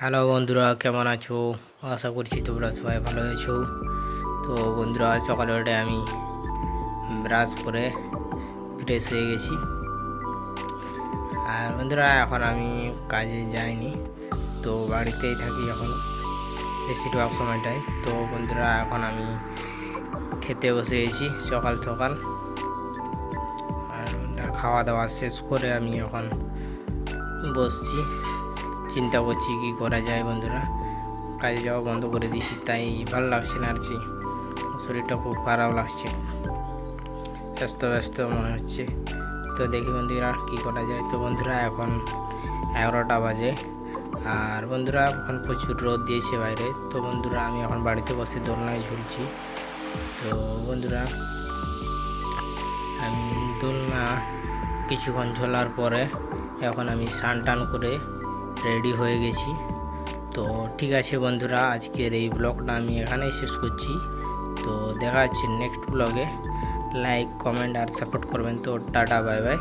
Hello বন্ধুরা, কেমন আছো? আশা করছি তোমরা সবাই ভালো আছো। তো বন্ধুরা, সকালে উঠে আমি ব্রাশ করে ফ্রেশ হয়ে গেছি। আর বন্ধুরা, এখন আমি কাজে যাইনি, তো বাড়িতেই থাকি এখন বেশিরভাগ সময়টাই। তো বন্ধুরা, এখন আমি খেতে বসে গেছি সকাল সকাল। আর খাওয়া দাওয়া শেষ করে আমি এখন বসছি, চিন্তা করছি কি করা যায়। বন্ধুরা, কাজে যাওয়া বন্ধ করে দিয়েছি, তাই ভালো লাগছে না আর কি। শরীরটা খুব খারাপ লাগছে, ব্যস্ত ব্যস্ত মনে হচ্ছে। তো দেখি বন্ধুরা কী করা যায়। তো বন্ধুরা, এখন 11টা বাজে। আর বন্ধুরা, এখন প্রচুর রোদ দিয়েছে বাইরে। তো বন্ধুরা, আমি এখন বাড়িতে বসে দোলনায় ঝুলছি। তো বন্ধুরা, আমি দোলনা কিছুক্ষণ ঝোলার পরে এখন আমি স্নান টান করে রেডি হয়ে গেছি। তো ঠিক আছে বন্ধুরা, আজকের এই ব্লগটা আমি এখানেই শেষ করছি। তো দেখা হচ্ছে নেক্সট ব্লগে। লাইক, কমেন্ট আর সাপোর্ট করবেন। তো টাটা, বাই বাই।